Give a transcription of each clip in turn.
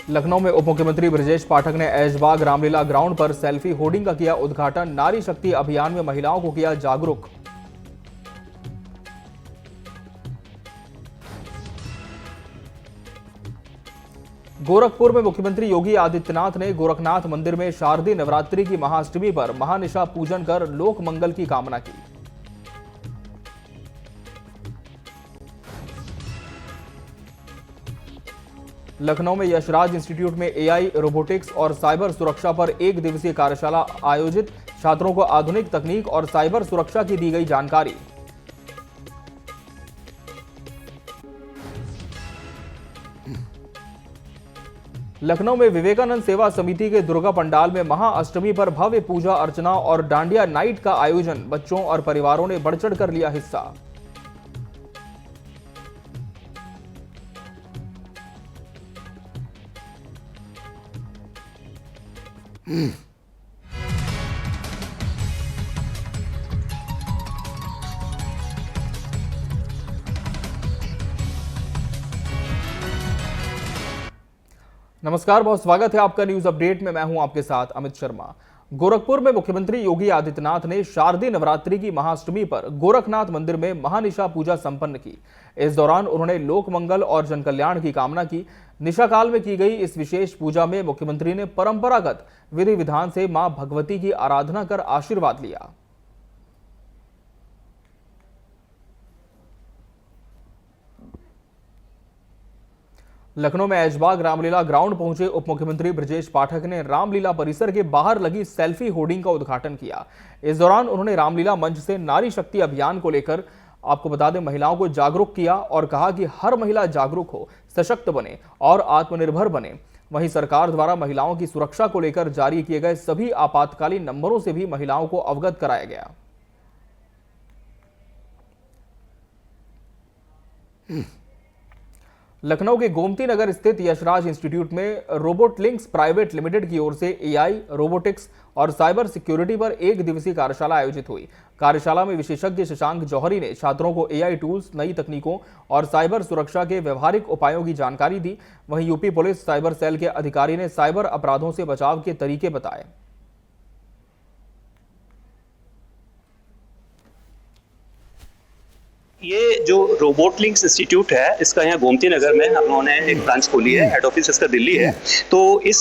लखनऊ में उप मुख्यमंत्री ब्रजेश पाठक ने ऐशबाग रामलीला ग्राउंड पर सेल्फी होर्डिंग का किया उद्घाटन। नारी शक्ति अभियान में महिलाओं को किया जागरूक। गोरखपुर में मुख्यमंत्री योगी आदित्यनाथ ने गोरखनाथ मंदिर में शारदीय नवरात्रि की महाअष्टमी पर महानिशा पूजन कर लोक मंगल की कामना की। लखनऊ में यशराज इंस्टीट्यूट में एआई, रोबोटिक्स और साइबर सुरक्षा पर एक दिवसीय कार्यशाला आयोजित। छात्रों को आधुनिक तकनीक और साइबर सुरक्षा की दी गई जानकारी। लखनऊ में विवेकानंद सेवा समिति के दुर्गा पंडाल में महाअष्टमी पर भव्य पूजा अर्चना और डांडिया नाइट का आयोजन। बच्चों और परिवारों ने बढ़ चढ़कर लिया हिस्सा। नमस्कार, बहुत स्वागत है आपका न्यूज अपडेट में। मैं हूं आपके साथ अमित शर्मा। गोरखपुर में मुख्यमंत्री योगी आदित्यनाथ ने शारदीय नवरात्रि की महाअष्टमी पर गोरखनाथ मंदिर में महानिशा पूजा संपन्न की। इस दौरान उन्होंने लोक मंगल और जनकल्याण की कामना की। निशा काल में की गई इस विशेष पूजा में मुख्यमंत्री ने परंपरागत विधि विधान से मां भगवती की आराधना कर आशीर्वाद लिया। लखनऊ में ऐशबाग रामलीला ग्राउंड पहुंचे उप मुख्यमंत्री ब्रजेश पाठक ने रामलीला परिसर के बाहर लगी सेल्फी होर्डिंग का उद्घाटन किया। इस दौरान उन्होंने रामलीला मंच से नारी शक्ति अभियान को लेकर आपको बता दें महिलाओं को जागरूक किया और कहा कि हर महिला जागरूक हो, सशक्त बने और आत्मनिर्भर बने। वहीं सरकार द्वारा महिलाओं की सुरक्षा को लेकर जारी किए गए सभी आपातकालीन नंबरों से भी महिलाओं को अवगत कराया गया। लखनऊ के गोमती नगर स्थित यशराज इंस्टीट्यूट में रोबोटलिंक्स प्राइवेट लिमिटेड की ओर से एआई, रोबोटिक्स और साइबर सिक्योरिटी पर एक दिवसीय कार्यशाला आयोजित हुई। कार्यशाला में विशेषज्ञ शशांक जौहरी ने छात्रों को एआई टूल्स, नई तकनीकों और साइबर सुरक्षा के व्यवहारिक उपायों की जानकारी दी। वहीं यूपी पुलिस साइबर सेल के अधिकारी ने साइबर अपराधों से बचाव के तरीके बताए। ये जो रोबोटलिंक्स इंस्टीट्यूट है, इसका यहाँ गोमती नगर में हम लोगों ने एक ब्रांच खोली है। हेड ऑफिस इसका दिल्ली है। तो इस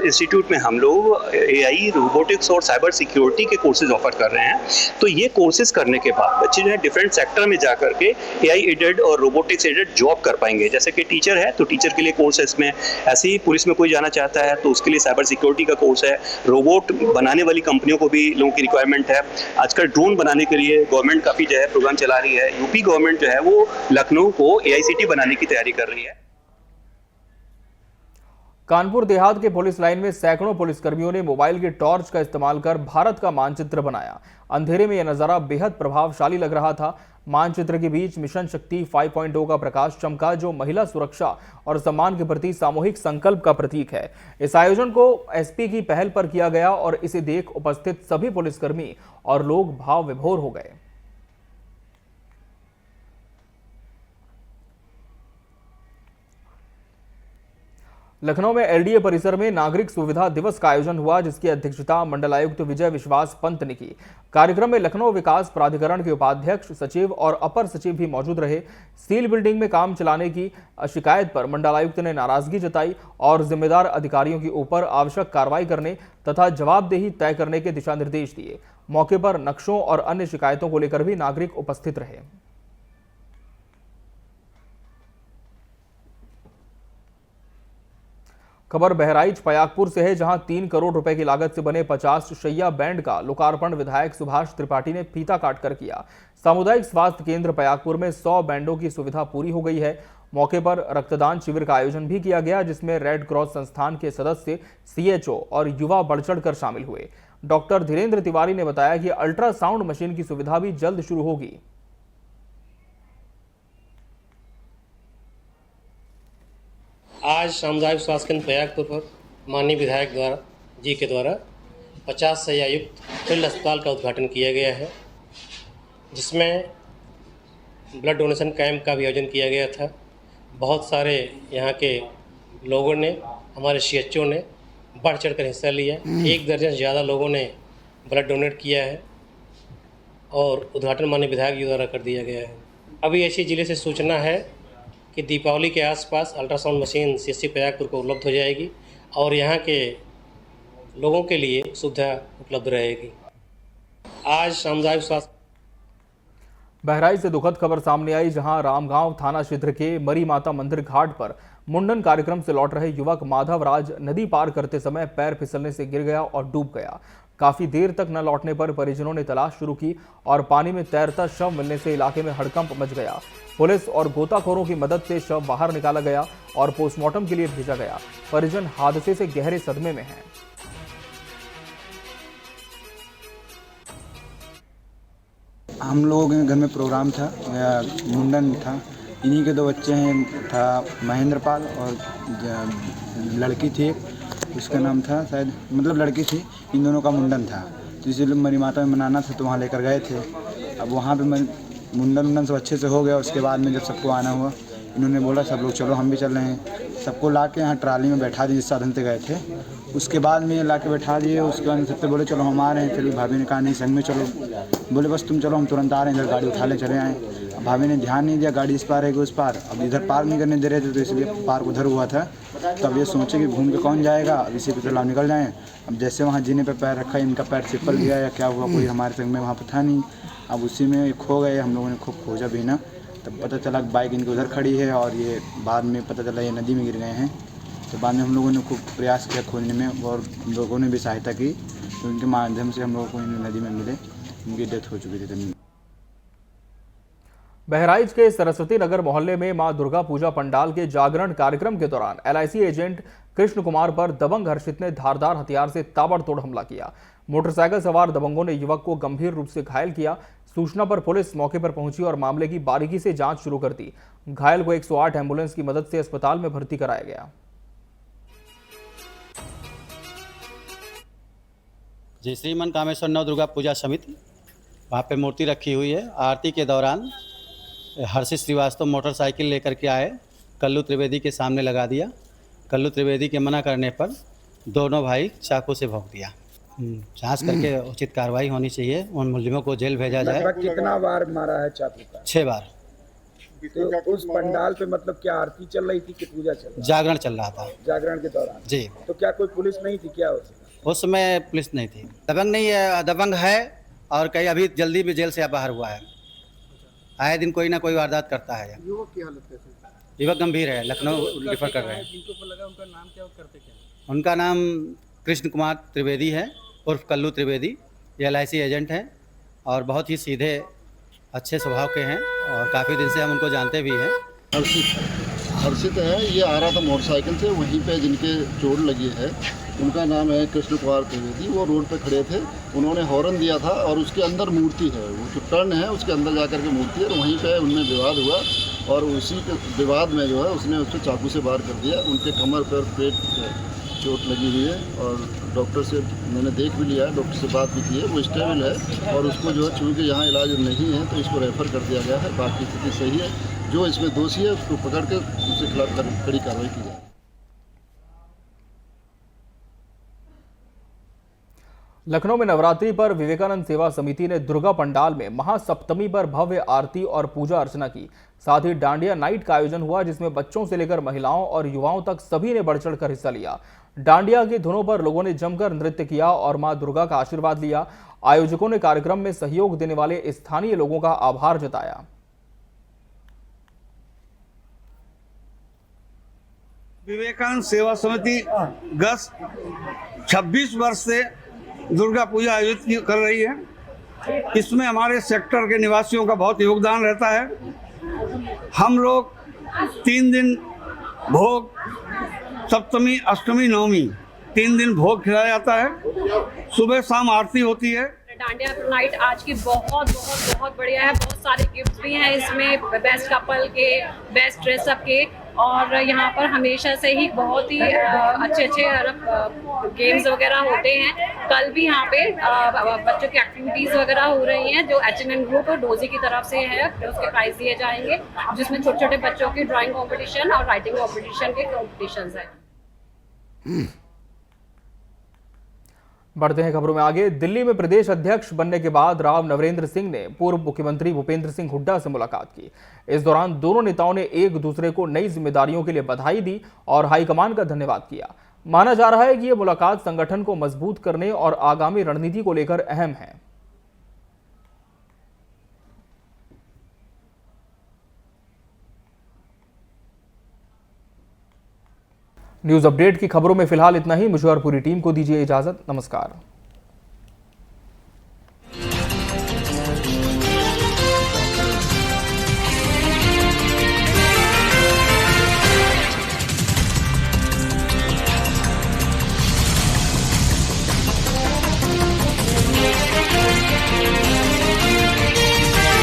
इंस्टीट्यूट में हम लोग एआई, रोबोटिक्स और साइबर सिक्योरिटी के कोर्सेज ऑफर कर रहे हैं। तो ये कोर्सेज करने के बाद बच्चे जो है डिफरेंट सेक्टर में जा करके एआई एडेड और रोबोटिक्स एडेड जॉब कर पाएंगे। जैसे कि टीचर है तो टीचर के लिए कोर्स है इसमें। ऐसे ही पुलिस में कोई जाना चाहता है तो उसके लिए साइबर सिक्योरिटी का कोर्स है। रोबोट बनाने वाली कंपनियों को भी लोगों की रिक्वायरमेंट है। आजकल ड्रोन बनाने के लिए गवर्नमेंट काफ़ी जो है प्रोग्राम चला रही है। यूपी गवर्नमेंट जो है वो लखनऊ को एआईसीटी बनाने की तैयारी कर रही है। कानपुर देहात के पुलिस लाइन में सैकड़ों पुलिसकर्मियों ने मोबाइल के टॉर्च का इस्तेमाल कर भारत का मानचित्र बनाया। अंधेरे में यह नजारा बेहद प्रभावशाली लग रहा था। मानचित्र के बीच मिशन शक्ति 5.0 का प्रकाश चमका, जो महिला सुरक्षा और सम्मान के प्रति सामूहिक संकल्प का प्रतीक है। इस आयोजन को एसपी की पहल पर किया गया और इसे देख उपस्थित सभी पुलिसकर्मी और लोग भाव विभोर हो गए। लखनऊ में एलडीए परिसर में नागरिक सुविधा दिवस का आयोजन हुआ, जिसकी अध्यक्षता मंडलायुक्त विजय विश्वास पंत ने की। कार्यक्रम में लखनऊ विकास प्राधिकरण के उपाध्यक्ष, सचिव और अपर सचिव भी मौजूद रहे। स्टील बिल्डिंग में काम चलाने की शिकायत पर मंडलायुक्त ने नाराजगी जताई और जिम्मेदार अधिकारियों के ऊपर आवश्यक कार्रवाई करने तथा जवाबदेही तय करने के दिशा निर्देश दिए। मौके पर नक्शों और अन्य शिकायतों को लेकर भी नागरिक उपस्थित रहे। खबर बहराइच पयागपुर से है, जहां 3 करोड़ रुपए की लागत से बने 50 शैय्या बैंड का लोकार्पण विधायक सुभाष त्रिपाठी ने फीता काटकर किया। सामुदायिक स्वास्थ्य केंद्र पयागपुर में 100 बैंडों की सुविधा पूरी हो गई है। मौके पर रक्तदान शिविर का आयोजन भी किया गया, जिसमें रेड क्रॉस संस्थान के सदस्य, सीएचओ और युवा बढ़ चढ़कर शामिल हुए। डॉक्टर धीरेन्द्र तिवारी ने बताया कि अल्ट्रासाउंड मशीन की सुविधा भी जल्द शुरू होगी। आज सामुदायिक स्वास्थ्य केंद्र पयागपुर पर माननीय विधायक जी के द्वारा 50 शैय्या युक्त फील्ड अस्पताल का उद्घाटन किया गया है, जिसमें ब्लड डोनेशन कैंप का भी आयोजन किया गया था। बहुत सारे यहाँ के लोगों ने हमारे CHO ने बढ़ चढ़ कर हिस्सा लिया। 1 दर्जन से ज़्यादा लोगों ने ब्लड डोनेट किया है और उद्घाटन माननीय विधायक जी द्वारा कर दिया गया है। अभी ऐसी जिले से सूचना है कि दीपावली के आसपास अल्ट्रासाउंड मशीन CSC प्रयागपुर को उपलब्ध हो जाएगी और यहाँ के लोगों के लिए सुविधा उपलब्ध रहेगी। आज सामुदायिक स्वास्थ्य बहराइच से दुखद खबर सामने आई, जहां रामगांव थाना क्षेत्र के मरी माता मंदिर घाट पर मुंडन कार्यक्रम से लौट रहे युवक माधव राज नदी पार करते समय पैर फिसलने से गिर गया और डूब गया। काफी देर तक न लौटने पर परिजनों ने तलाश शुरू की और पानी में तैरता शव मिलने से इलाके में हड़कंप मच गया। पुलिस और गोताखोरों की मदद से शव बाहर निकाला गया और पोस्टमार्टम के लिए भेजा गया। परिजन हादसे से गहरे सदमे में हैं। हम लोगों के घर में प्रोग्राम था, मुंडन था। इन्हीं के 2 बच्चे हैं, था महेंद्र पाल और लड़की थी, उसका नाम था शायद, मतलब लड़की थी। इन दोनों का मुंडन था, तो इसलिए मरी माता में मनाना था तो वहाँ लेकर गए थे। अब वहाँ पे मुंडन सब अच्छे से हो गया। उसके बाद में जब सबको आना हुआ, इन्होंने बोला सब लोग चलो हम भी चल रहे हैं। सबको ला के यहाँ ट्राली में बैठा दिए, जिस साधन से गए थे। उसके बाद में ला के बैठा दिए। उसके बाद सबसे बोले चलो हम आ रहे हैं। फिर भाभी ने कहा नहीं संग में चलो। बोले बस तुम चलो हम तुरंत आ रहे हैं, इधर गाड़ी उठा ले चले आए। अब भाभी ने ध्यान नहीं दिया, गाड़ी इस पार है कि उस पार। अब इधर पार नहीं करने दे रहे थे तो इसलिए पार उधर हुआ था। तब ये सोचे कि घूम के कौन जाएगा, अब इसी पे चला निकल जाएँ। अब जैसे वहाँ जीने पे पैर रखा, इनका पैर फिसल गया या क्या हुआ, कोई हमारे संग में वहाँ पर था नहीं। अब उसी में खो गए। हम लोगों ने खूब खोजा भी ना, तब पता चला बाइक इनकी उधर खड़ी है और ये बाद में पता चला ये नदी में गिर गए हैं। तो बाद में हम लोगों ने खूब प्रयास किया खोजने में और लोगों ने भी सहायता की, तो उनके माध्यम से हम लोगों को नदी में मिले। उनकी डेथ हो चुकी थी। बहराइच के सरस्वती नगर मोहल्ले में मां दुर्गा पूजा पंडाल के जागरण कार्यक्रम के दौरान LIC एजेंट कृष्ण कुमार पर दबंग हर्षित ने धारदार हथियार से ताबड़तोड़ हमला किया। मोटरसाइकिल सवार दबंगों ने युवक को गंभीर रूप से घायल किया। सूचना पर पुलिस मौके पर पहुंची और मामले की बारीकी से जांच शुरू कर दी। घायल को 108 एम्बुलेंस की मदद से अस्पताल में भर्ती कराया गया। जय श्री मन कामेश्वर नव दुर्गा पूजा समिति, वहाँ पे मूर्ति रखी हुई है। आरती के दौरान हर्षित श्रीवास्तव मोटरसाइकिल लेकर के आए, कल्लू त्रिवेदी के सामने लगा दिया। कल्लू त्रिवेदी के मना करने पर दोनों भाई चाकू से भोंक दिया। जांच करके उचित कार्रवाई होनी चाहिए, उन मुलजिमों को जेल भेजा जाए। कितना बार मारा है चाकू का? 6 बार। तो उस पंडाल पे मतलब क्या आरती चल रही थी कि पूजा चल रही? जागरण चल रहा था। जागरण के दौरान जी। तो क्या कोई पुलिस नहीं थी क्या उस समय? पुलिस नहीं थी। दबंग नहीं है, दबंग है और कहीं अभी जल्दी भी जेल से बाहर हुआ है। आए दिन कोई ना कोई वारदात करता है। युवक की हालत कैसी है? युवक गंभीर है, लखनऊ रेफर कर रहे हैं। जिनको पता लगा उनका नाम क्या, करते क्या? उनका नाम कृष्ण कुमार त्रिवेदी है उर्फ कल्लू त्रिवेदी। ये LIC एजेंट हैं और बहुत ही सीधे अच्छे स्वभाव के हैं और काफ़ी दिन से हम उनको जानते भी हैं। हर्षित है, ये आ रहा था मोटरसाइकिल से। वहीं पे जिनके चोट लगी है उनका नाम है कृष्ण कुमार त्रिवेदी। वो रोड पे खड़े थे, उन्होंने हॉर्न दिया था और उसके अंदर मूर्ति है, वो जो टर्न है उसके अंदर जाकर के मूर्ति है और वहीं पे उनमें विवाद हुआ और उसी के विवाद में जो है उसने उस पर चाकू से वार कर दिया। उनके कमर पर पेट चोट लगी हुई है और डॉक्टर से मैंने देख भी लिया है, डॉक्टर से बात भी की है, वो स्टेबल है और उसको जो है चूँकि यहाँ इलाज नहीं है तो इसको रेफ़र कर दिया गया है। बाकी स्थिति सही है। जो इसमें दोषी है उसको पकड़ के उसके खिलाफ कड़ी कार्रवाई की जाए। लखनऊ में नवरात्रि पर विवेकानंद सेवा समिति ने दुर्गा पंडाल में महासप्तमी पर भव्य आरती और पूजा अर्चना की। साथ ही डांडिया नाइट का आयोजन हुआ, जिसमें बच्चों से लेकर महिलाओं और युवाओं तक सभी ने बढ़ चढ़कर हिस्सा लिया। डांडिया की धुनों पर लोगों ने जमकर नृत्य किया और मां दुर्गा का आशीर्वाद लिया। आयोजकों ने कार्यक्रम में सहयोग देने वाले स्थानीय लोगों का आभार जताया। विवेकानंद सेवा समिति गत 26 वर्ष से दुर्गा पूजा आयोजित कर रही है। इसमें हमारे सेक्टर के निवासियों का बहुत योगदान रहता है। हम लोग 3 दिन भोग, सप्तमी, अष्टमी, नवमी 3 दिन भोग खिलाया जाता है। सुबह शाम आरती होती है। डांडिया नाइट आज की बहुत बढ़िया है। बहुत सारे गिफ्ट्स भी हैं इसमें, बेस्ट कपल के, बेस्ट ड्रेसअप के, और यहाँ पर हमेशा से ही बहुत ही अच्छे गेम्स वगैरह होते हैं। कल भी यहाँ पे बच्चों की एक्टिविटीज़ वगैरह हो रही हैं जो H&N ग्रुप और डोजी की तरफ से है। उसके प्राइज दिए जाएंगे, जिसमें छोटे छोटे बच्चों की ड्राइंग कंपटीशन और राइटिंग कंपटीशन के कॉम्पिटिशन्स हैं। बढ़ते हैं खबरों में आगे। दिल्ली में प्रदेश अध्यक्ष बनने के बाद राव नवरेंद्र सिंह ने पूर्व मुख्यमंत्री भूपेंद्र सिंह हुड्डा से मुलाकात की। इस दौरान दोनों नेताओं ने एक दूसरे को नई जिम्मेदारियों के लिए बधाई दी और हाईकमान का धन्यवाद किया। माना जा रहा है कि यह मुलाकात संगठन को मजबूत करने और आगामी रणनीति को लेकर अहम है। न्यूज अपडेट की खबरों में फिलहाल इतना ही। मुझे और पूरी टीम को दीजिए इजाजत। नमस्कार।